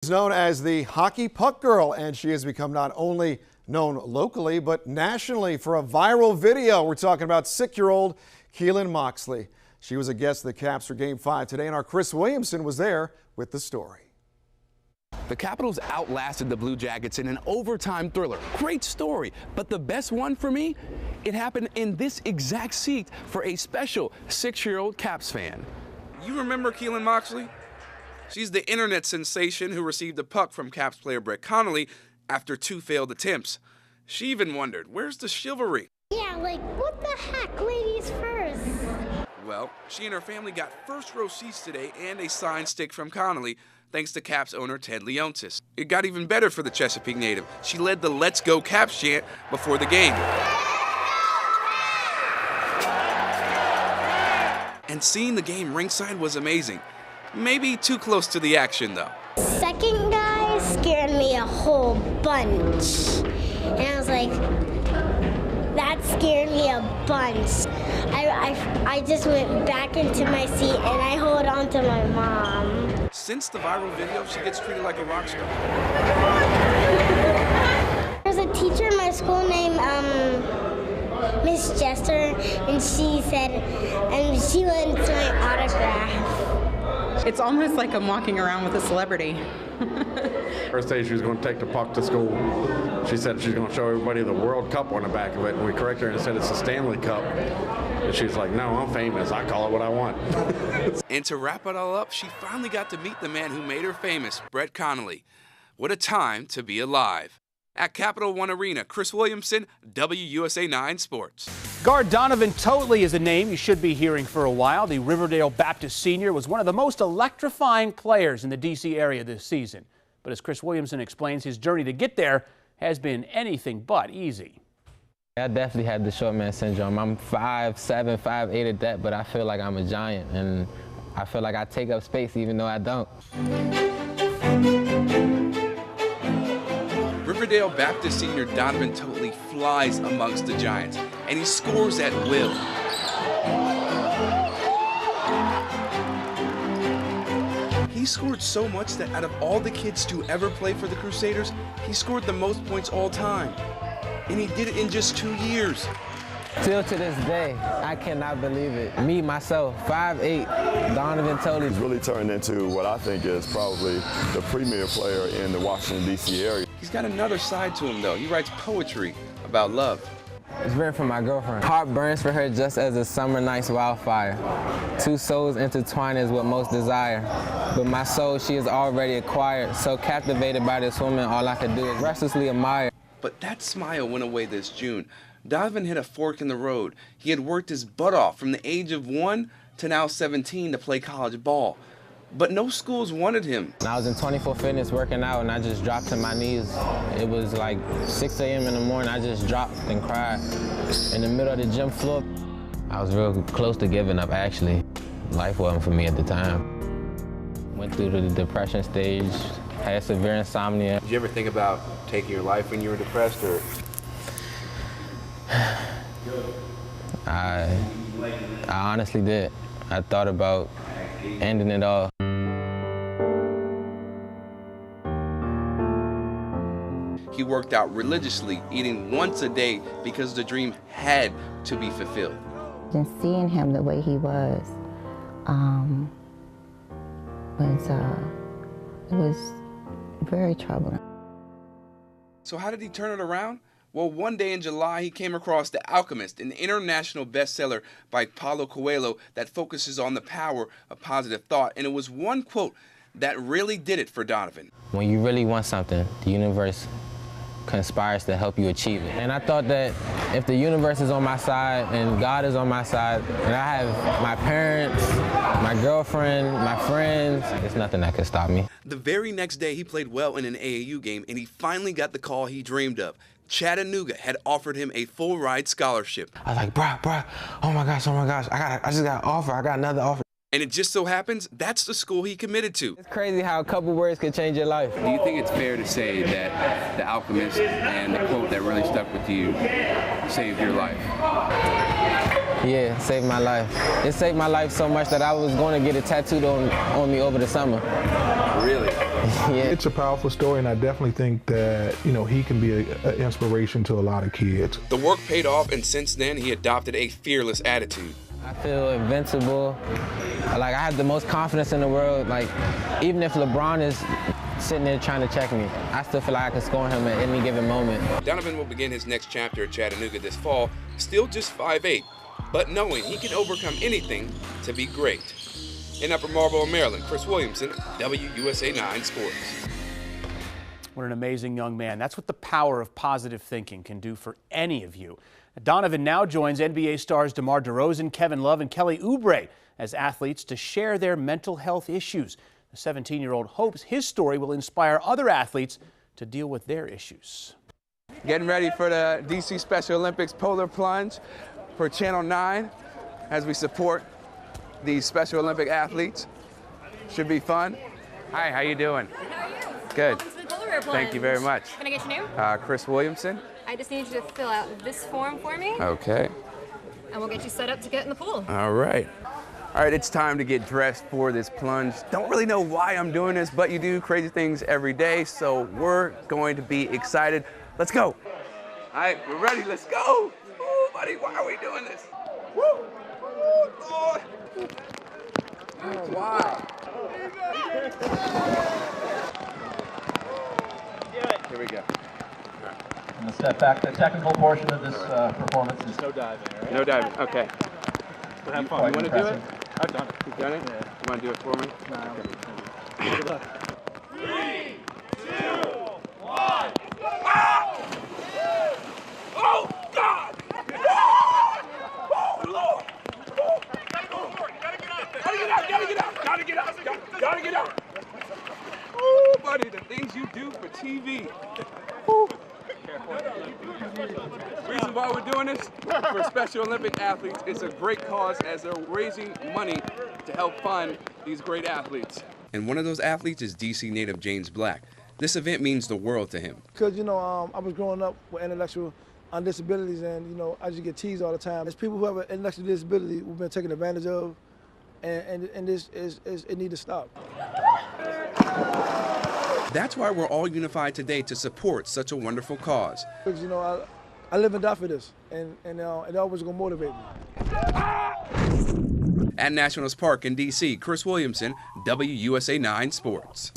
She's known as the Hockey Puck Girl, and she has become not only known locally but nationally for a viral video. We're talking about 6-year-old Keelan Moxley. She was a guest of the Caps for Game 5 today, and our Chris Williamson was there with the story. The Capitals outlasted the Blue Jackets in an overtime thriller. Great story, but the best one for me, it happened in this exact seat for a special 6-year-old Caps fan. You remember Keelan Moxley? She's the internet sensation who received a puck from Caps player Brett Connolly after 2 failed attempts. She even wondered, where's the chivalry? Yeah, like, what the heck, ladies first? Well, she and her family got first-row seats today and a signed stick from Connolly, thanks to Caps owner Ted Leonsis. It got even better for the Chesapeake native. She led the Let's Go Caps chant before the game. And seeing the game ringside was amazing. Maybe too close to the action, though. Second guy scared me a whole bunch. And I was like, that scared me a bunch. I just went back into my seat and I hold on to my mom. Since the viral video, she gets treated like a rock star. There's a teacher in my school named Miss Jester, and she said, and she wants my autograph. It's almost like I'm walking around with a celebrity. First day she was going to take the puck to school. She said she's going to show everybody the World Cup on the back of it, and we corrected her and said it's the Stanley Cup. And she's like, no, I'm famous. I call it what I want. And to wrap it all up, she finally got to meet the man who made her famous, Brett Connolly. What a time to be alive. At Capital One Arena, Chris Williamson, WUSA 9 Sports. Guard Donovan Williamson is a name you should be hearing for a while. The Riverdale Baptist senior was one of the most electrifying players in the D.C. area this season. But as Chris Williamson explains, his journey to get there has been anything but easy. I definitely had the short man syndrome. I'm 5'7", 5'8" at that, but I feel like I'm a giant, and I feel like I take up space even though I don't. Riverdale Baptist senior Donovan totally flies amongst the Giants, and he scores at will. He scored so much that out of all the kids to ever play for the Crusaders, he scored the most points all time. And he did it in just 2 years. Still to this day, I cannot believe it. Me, myself, 5'8", Donovan Williamson. He's really turned into what I think is probably the premier player in the Washington, D.C. area. He's got another side to him, though. He writes poetry about love. It's written for my girlfriend. Heart burns for her just as a summer night's wildfire. 2 souls intertwined is what most desire. But my soul she has already acquired. So captivated by this woman, all I could do is restlessly admire. But that smile went away this June. Donovan hit a fork in the road. He had worked his butt off from the age of 1 to now 17 to play college ball. But no schools wanted him. I was in 24 Fitness working out, and I just dropped to my knees. It was like 6 a.m. in the morning. I just dropped and cried in the middle of the gym floor. I was real close to giving up, actually. Life wasn't for me at the time. Went through the depression stage, had severe insomnia. Did you ever think about taking your life when you were depressed, or? I honestly did. I thought about ending it all. He worked out religiously, eating once a day because the dream had to be fulfilled. And seeing him the way he was, it was very troubling. So how did he turn it around? Well, one day in July, he came across The Alchemist, an international bestseller by Paulo Coelho that focuses on the power of positive thought. And it was one quote that really did it for Donovan. When you really want something, the universe conspires to help you achieve it. And I thought that if the universe is on my side and God is on my side, and I have my parents, my girlfriend, my friends, there's nothing that can stop me. The very next day, he played well in an AAU game, and he finally got the call he dreamed of. Chattanooga had offered him a full-ride scholarship. I was like, bruh, oh my gosh, I just got an offer, I got another offer. And it just so happens, that's the school he committed to. It's crazy how a couple words could change your life. Do you think it's fair to say that The Alchemist and the quote that really stuck with you saved your life? Yeah, it saved my life. It saved my life so much that I was going to get it tattooed on me over the summer. Really? It's a powerful story, and I definitely think that, you know, he can be an inspiration to a lot of kids. The work paid off, and since then, he adopted a fearless attitude. I feel invincible. Like, I have the most confidence in the world. Like, even if LeBron is sitting there trying to check me, I still feel like I can score him at any given moment. Donovan will begin his next chapter at Chattanooga this fall, still just 5'8", but knowing he can overcome anything to be great. In Upper Marlboro, Maryland, Chris Williamson, WUSA 9 Sports. What an amazing young man. That's what the power of positive thinking can do for any of you. Donovan now joins NBA stars DeMar DeRozan, Kevin Love, and Kelly Oubre as athletes to share their mental health issues. The 17-year-old hopes his story will inspire other athletes to deal with their issues. Getting ready for the DC Special Olympics polar plunge for Channel 9 as we support these Special Olympic athletes. Should be fun. Hi, how you doing? How are you? Good. Welcome to the polar bear plunge. Thank you very much. Can I get your name? Chris Williamson. I just need you to fill out this form for me. Okay. And we'll get you set up to get in the pool. All right. All right, it's time to get dressed for this plunge. Don't really know why I'm doing this, but you do crazy things every day, so we're going to be excited. Let's go. All right, we're ready. Let's go. Oh, buddy, why are we doing this? Woo! Oh, Lord. Oh, why? Here we go. And the step back, the technical portion of this performance is no diving, right? No diving, okay. But have You fun. want to do it? I've done it. You've done it? Yeah. You want to do it for me? No. Okay. Good luck. 3, 2, 1. Ah! Oh, God! Oh, Lord! Gotta get out! Oh, buddy, the things you do for TV. Reason why we're doing this, for Special Olympic athletes, it's a great cause as they're raising money to help fund these great athletes. And one of those athletes is DC native James Black. This event means the world to him. Because, you know, I was growing up with intellectual disabilities, and, you know, I just get teased all the time. There's people who have an intellectual disability who've been taken advantage of, and this it needs to stop. That's why we're all unified today to support such a wonderful cause. Because, you know, I live and die for this, and it always gonna motivate me. At Nationals Park in DC, Chris Williamson, WUSA 9 Sports.